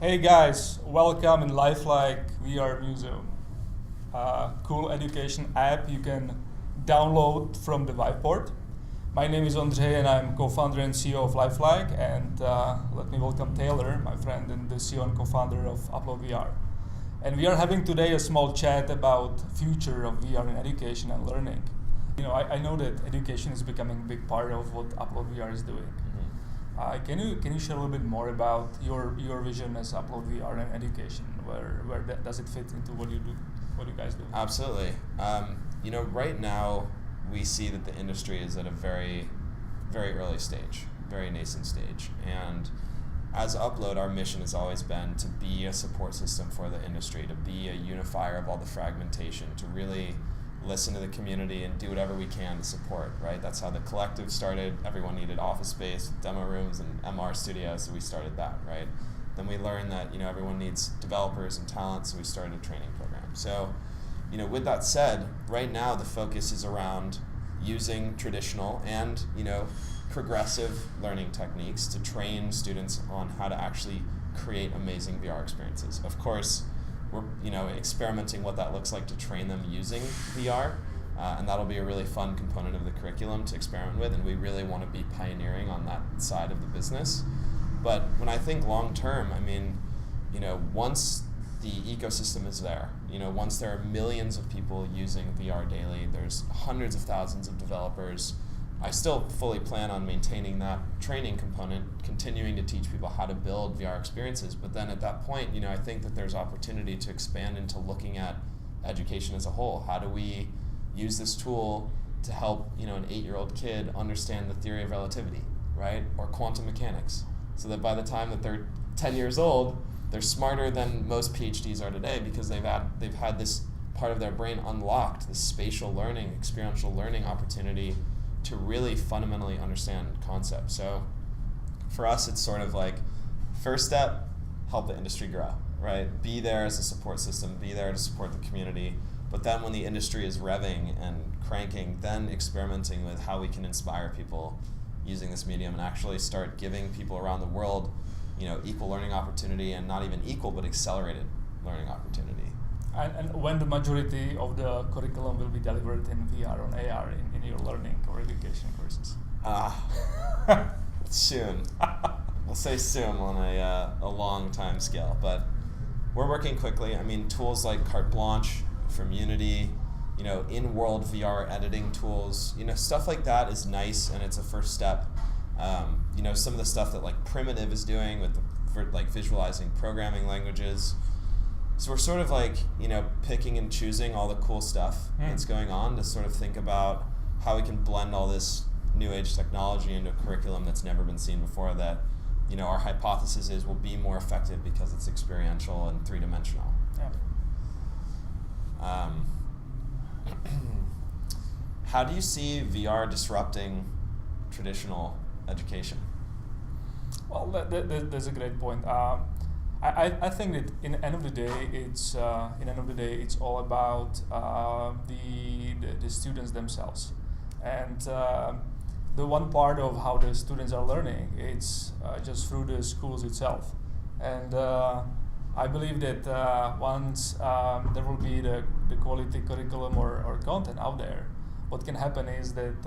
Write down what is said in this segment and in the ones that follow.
Hey guys, welcome in Lifeliqe VR Museum. Cool education app you can download from the whiteboard. My name is Ondrej and I'm co-founder and CEO of Lifeliqe, and let me welcome Taylor, my friend and the CEO and co-founder of Upload VR. And we are having today a small chat about future of VR in education and learning. You know, I know that education is becoming a big part of what Upload VR is doing. Can you share a little bit more about your vision as Upload VR and education? Where does it fit into what you do, what you guys do? Absolutely. Right now we see that the industry is at a very, very early stage, very nascent stage, and as Upload, our mission has always been to be a support system for the industry, to be a unifier of all the fragmentation, to really listen to the community and do whatever we can to support, right? That's how the collective started. Everyone needed office space, demo rooms, and MR studios, so we started that, right? Then we learned that, everyone needs developers and talent, so we started a training program. So, with that said, right now the focus is around using traditional and, progressive learning techniques to train students on how to actually create amazing VR experiences. Of course, we're experimenting what that looks like to train them using VR, and that'll be a really fun component of the curriculum to experiment with, and we really want to be pioneering on that side of the business. But when I think long term, once the ecosystem is there, once there are millions of people using VR daily, there's hundreds of thousands of developers, I still fully plan on maintaining that training component, continuing to teach people how to build VR experiences. But then at that point, I think that there's opportunity to expand into looking at education as a whole. How do we use this tool to help, an 8-year-old kid understand the theory of relativity, right? Or quantum mechanics, so that by the time that they're 10 years old, they're smarter than most PhDs are today because they've had this part of their brain unlocked, this spatial learning, experiential learning opportunity to really fundamentally understand concepts. So for us, it's sort of like, first step, help the industry grow, right? Be there as a support system, be there to support the community. But then when the industry is revving and cranking, then experimenting with how we can inspire people using this medium and actually start giving people around the world, equal learning opportunity, and not even equal, but accelerated learning opportunity. And when the majority of the curriculum will be delivered in VR or AR in your learning or education courses? Soon. I'll say soon on a long time scale, but we're working quickly. Tools like Carte Blanche from Unity, in-world VR editing tools, stuff like that is nice, and it's a first step. Some of the stuff that like Primitive is doing with visualizing programming languages. So we're sort of picking and choosing all the cool stuff that's going on to sort of think about how we can blend all this new age technology into a curriculum that's never been seen before, that our hypothesis is will be more effective because it's experiential and three-dimensional. Yeah. How do you see VR disrupting traditional education? Well, that's a great point. I think that in the end of the day, it's all about the students themselves, and the one part of how the students are learning, it's just through the schools itself, and I believe that once there will be the quality curriculum or content out there, what can happen is that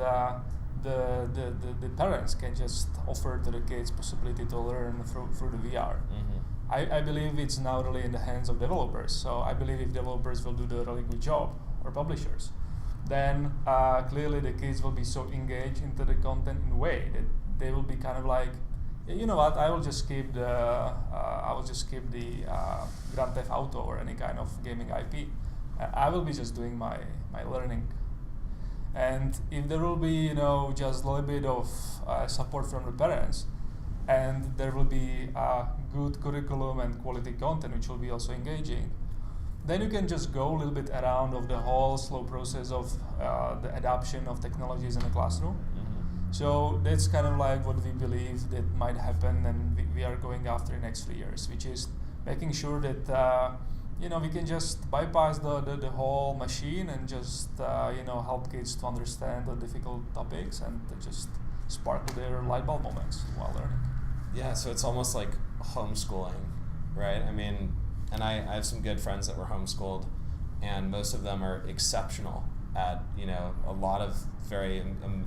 the parents can just offer to the kids possibility to learn through the VR. Mm-hmm. I believe it's now really in the hands of developers. So I believe if developers will do the really good job, or publishers, then clearly the kids will be so engaged into the content in a way that they will be kind of like, you know what, I will just skip the Grand Theft Auto or any kind of gaming IP. I will be just doing my learning. And if there will be, just a little bit of support from the parents, and there will be good curriculum and quality content which will be also engaging, then you can just go a little bit around of the whole slow process of the adoption of technologies in the classroom. Mm-hmm. So that's kind of like what we believe that might happen, and we are going after in the next 3 years, which is making sure that we can just bypass the whole machine and just help kids to understand the difficult topics and just sparkle their light bulb moments while learning. Yeah, so it's almost like homeschooling right? I mean, and I have some good friends that were homeschooled, and most of them are exceptional at, you know, a lot of very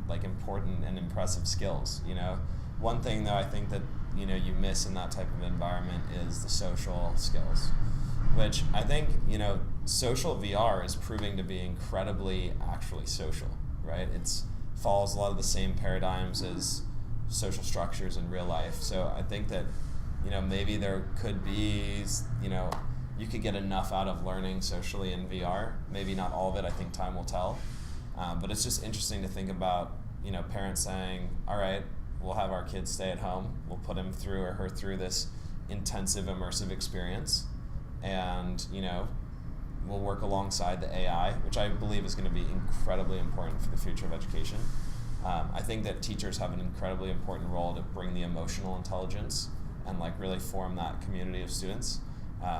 like important and impressive skills, you know. One thing though I think that, you know, you miss in that type of environment is the social skills, which I think, you know, social VR is proving to be incredibly actually social, right? It's follows a lot of the same paradigms as social structures in real life. So I think that, you know, maybe there could be, you know, you could get enough out of learning socially in VR. Maybe not all of it, I think time will tell. But it's just interesting to think about, you know, parents saying, all right, we'll have our kids stay at home. We'll put him through or her through this intensive immersive experience. And, you know, we'll work alongside the AI, which I believe is going to be incredibly important for the future of education. I think that teachers have an incredibly important role to bring the emotional intelligence and like really form that community of students.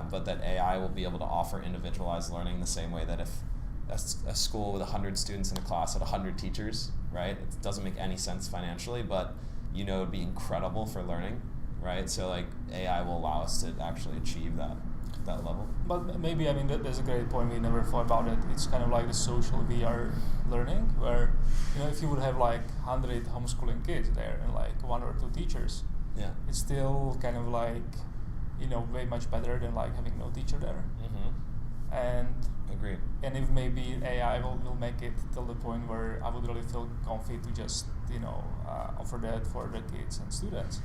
But that AI will be able to offer individualized learning the same way that if a school with 100 students in a class had 100 teachers, right? It doesn't make any sense financially, but you know, it'd be incredible for learning, right? So like AI will allow us to actually achieve that level. But maybe, I mean, that's a great point. We never thought about it. It's kind of like the social VR learning, where, you know, if you would have like 100 homeschooling kids there and like 1 or 2 teachers, yeah, it's still kind of like, you know, way much better than like having no teacher there. Mm-hmm. And agreed. And if maybe AI will make it till the point where I would really feel comfy to just, you know, offer that for the kids and students,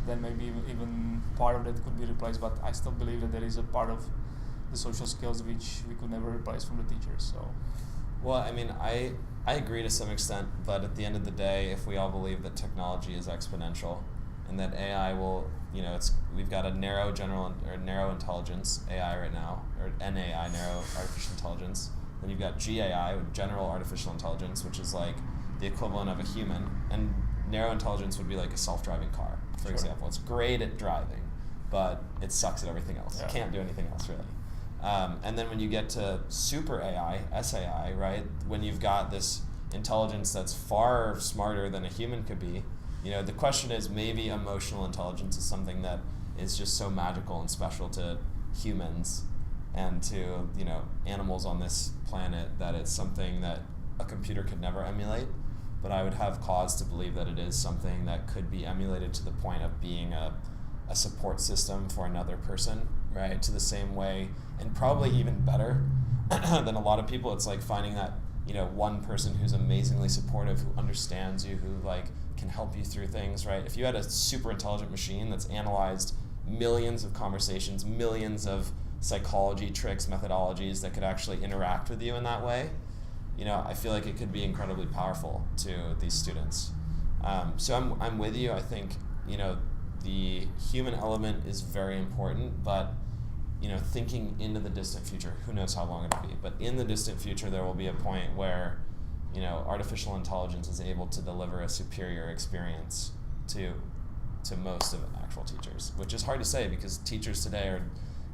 then maybe even part of that could be replaced. But I still believe that there is a part of the social skills which we could never replace from the teachers. So, well, I mean, I agree to some extent, but at the end of the day, if we all believe that technology is exponential and that AI will, you know, we've got a narrow intelligence AI right now, or NAI, narrow artificial intelligence. Then you've got GAI, general artificial intelligence, which is like the equivalent of a human, and narrow intelligence would be like a self-driving car, for example. It's great at driving, but it sucks at everything else. Yeah. It can't do anything else really. And then when you get to super AI, SAI, right, when you've got this intelligence that's far smarter than a human could be, you know, the question is maybe emotional intelligence is something that is just so magical and special to humans and to, you know, animals on this planet that it's something that a computer could never emulate. But I would have cause to believe that it is something that could be emulated to the point of being a support system for another person, right? To the same way, and probably even better than a lot of people. It's like finding that, you know, one person who's amazingly supportive, who understands you, who like can help you through things, right? If you had a super intelligent machine that's analyzed millions of conversations, millions of psychology tricks, methodologies that could actually interact with you in that way, you know, I feel like it could be incredibly powerful to these students. So I'm with you. I think, you know, the human element is very important, but, you know, thinking into the distant future, who knows how long it'll be, but in the distant future there will be a point where, you know, artificial intelligence is able to deliver a superior experience to most of actual teachers, which is hard to say because teachers today are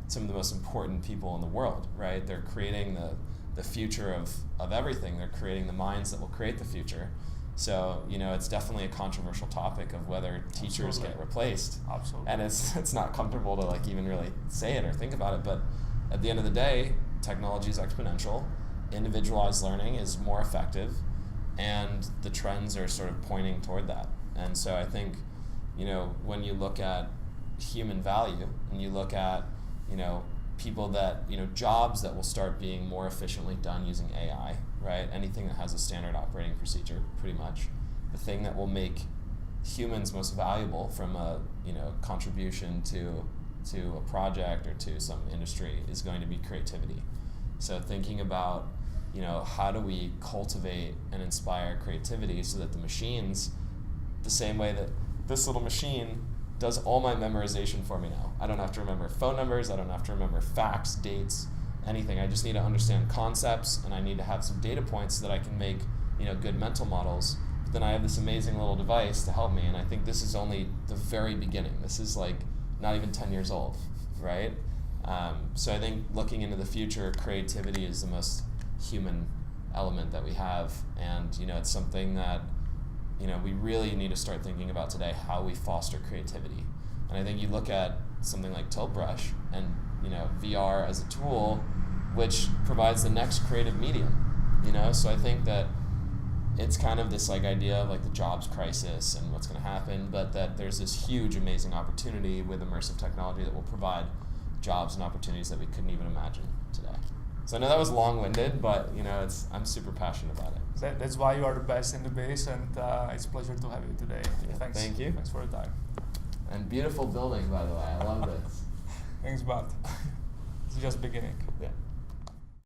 some of the most important people in the world, right? They're creating the future of everything. They're creating the minds that will create the future. So, you know, it's definitely a controversial topic of whether teachers get replaced. Absolutely. And it's not comfortable to like even really say it or think about it, but at the end of the day, technology is exponential. Individualized learning is more effective, and the trends are sort of pointing toward that. And so I think, you know, when you look at human value and you look at, you know, people that, you know, jobs that will start being more efficiently done using AI, right? Anything that has a standard operating procedure, pretty much. The thing that will make humans most valuable from a, you know, contribution to a project or to some industry is going to be creativity. So thinking about, you know, how do we cultivate and inspire creativity so that the machines, the same way that this little machine does all my memorization for me now. I don't have to remember phone numbers, I don't have to remember facts, dates, anything. I just need to understand concepts, and I need to have some data points so that I can make, you know, good mental models. But then I have this amazing little device to help me, and I think this is only the very beginning. This is like not even 10 years old, right? So I think looking into the future, creativity is the most human element that we have, and, you know, it's something that, you know, we really need to start thinking about today, how we foster creativity. And I think you look at something like Tilt Brush and VR as a tool, which provides the next creative medium. So I think that it's kind of this idea of the jobs crisis and what's going to happen, but that there's this huge, amazing opportunity with immersive technology that will provide jobs and opportunities that we couldn't even imagine today. So I know that was long-winded, but I'm super passionate about it. That's why you are the best in the base, and it's a pleasure to have you today. Yeah, Thanks. thank you. Thanks for the time. And beautiful building, by the way. I love this. Thanks, but it's just beginning. Yeah.